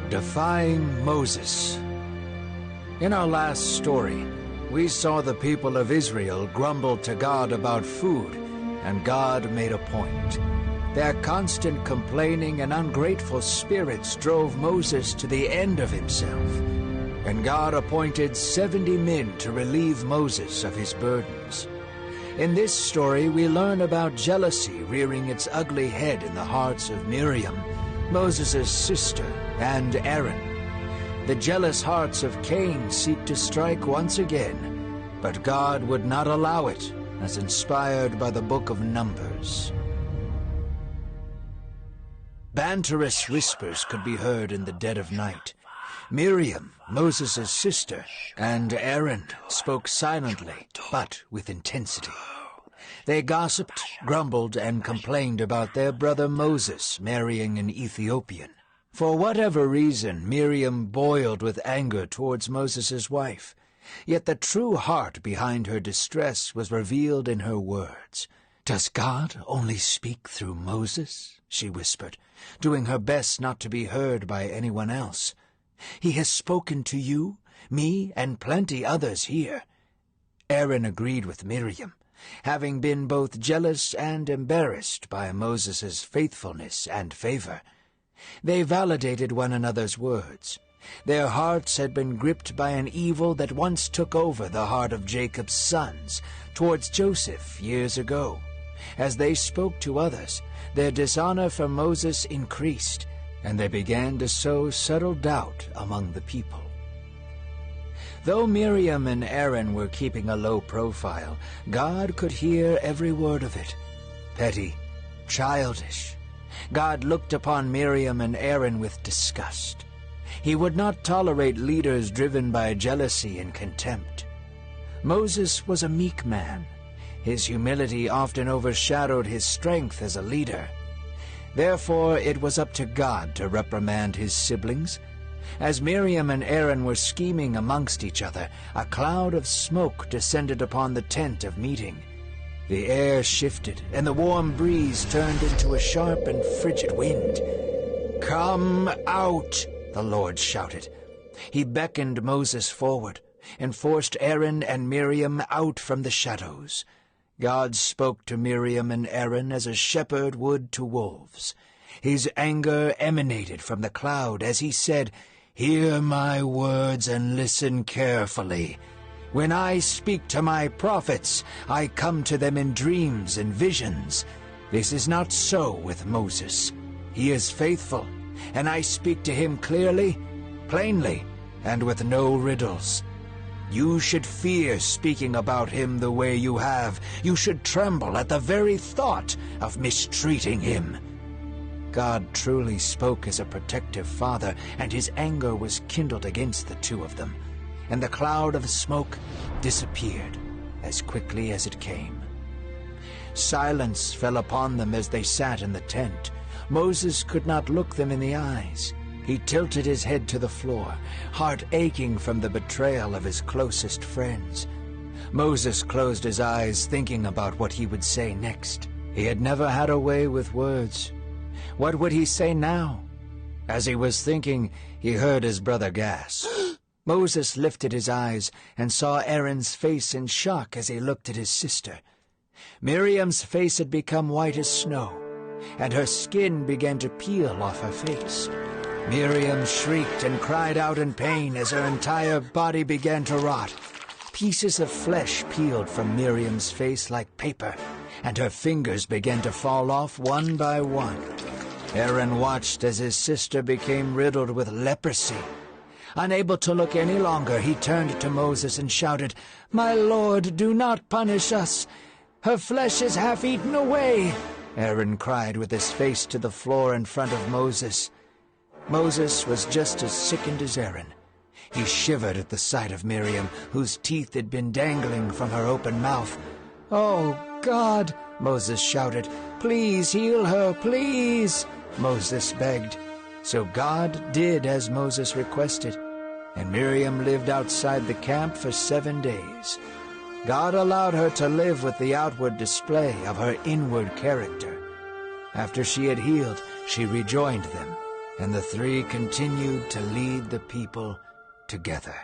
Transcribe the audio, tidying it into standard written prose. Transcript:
Defying Moses. In our last story, we saw the people of Israel grumble to God about food, and God made a point. Their constant complaining and ungrateful spirits drove Moses to the end of himself, and God appointed 70 men to relieve Moses of his burdens. In this story, we learn about jealousy rearing its ugly head in the hearts of Miriam, Moses' sister, and Aaron. The jealous hearts of Cain seek to strike once again, but God would not allow it, as inspired by the book of Numbers. Banterous whispers could be heard in the dead of night. Miriam, Moses' sister, and Aaron spoke silently, but with intensity. They gossiped, grumbled, and complained about their brother Moses marrying an Ethiopian. For whatever reason, Miriam boiled with anger towards Moses' wife. Yet the true heart behind her distress was revealed in her words. "Does God only speak through Moses?" she whispered, doing her best not to be heard by anyone else. "He has spoken to you, me, and plenty others here." Aaron agreed with Miriam, having been both jealous and embarrassed by Moses' faithfulness and favor. They validated one another's words. Their hearts had been gripped by an evil that once took over the heart of Jacob's sons towards Joseph years ago. As they spoke to others, their dishonor for Moses increased, and they began to sow subtle doubt among the people. Though Miriam and Aaron were keeping a low profile, God could hear every word of it. Petty, childish. God looked upon Miriam and Aaron with disgust. He would not tolerate leaders driven by jealousy and contempt. Moses was a meek man. His humility often overshadowed his strength as a leader. Therefore, it was up to God to reprimand his siblings. As Miriam and Aaron were scheming amongst each other, a cloud of smoke descended upon the tent of meeting. The air shifted, and the warm breeze turned into a sharp and frigid wind. "Come out!" the Lord shouted. He beckoned Moses forward, and forced Aaron and Miriam out from the shadows. God spoke to Miriam and Aaron as a shepherd would to wolves. His anger emanated from the cloud as he said, "Hear my words and listen carefully. When I speak to my prophets, I come to them in dreams and visions. This is not so with Moses. He is faithful, and I speak to him clearly, plainly, and with no riddles. You should fear speaking about him the way you have. You should tremble at the very thought of mistreating him." God truly spoke as a protective father, and his anger was kindled against the two of them, and the cloud of smoke disappeared as quickly as it came. Silence fell upon them as they sat in the tent. Moses could not look them in the eyes. He tilted his head to the floor, heart aching from the betrayal of his closest friends. Moses closed his eyes, thinking about what he would say next. He had never had a way with words. What would he say now? As he was thinking, he heard his brother gasp. Moses lifted his eyes and saw Aaron's face in shock as he looked at his sister. Miriam's face had become white as snow, and her skin began to peel off her face. Miriam shrieked and cried out in pain as her entire body began to rot. Pieces of flesh peeled from Miriam's face like paper, and her fingers began to fall off one by one. Aaron watched as his sister became riddled with leprosy. Unable to look any longer, he turned to Moses and shouted, "My Lord, do not punish us. Her flesh is half eaten away." Aaron cried with his face to the floor in front of Moses. Moses was just as sickened as Aaron. He shivered at the sight of Miriam, whose teeth had been dangling from her open mouth. "Oh, God," Moses shouted, "please heal her, please." Moses begged. So God did as Moses requested, and Miriam lived outside the camp for 7 days. God allowed her to live with the outward display of her inward character. After she had healed, she rejoined them, and the three continued to lead the people together.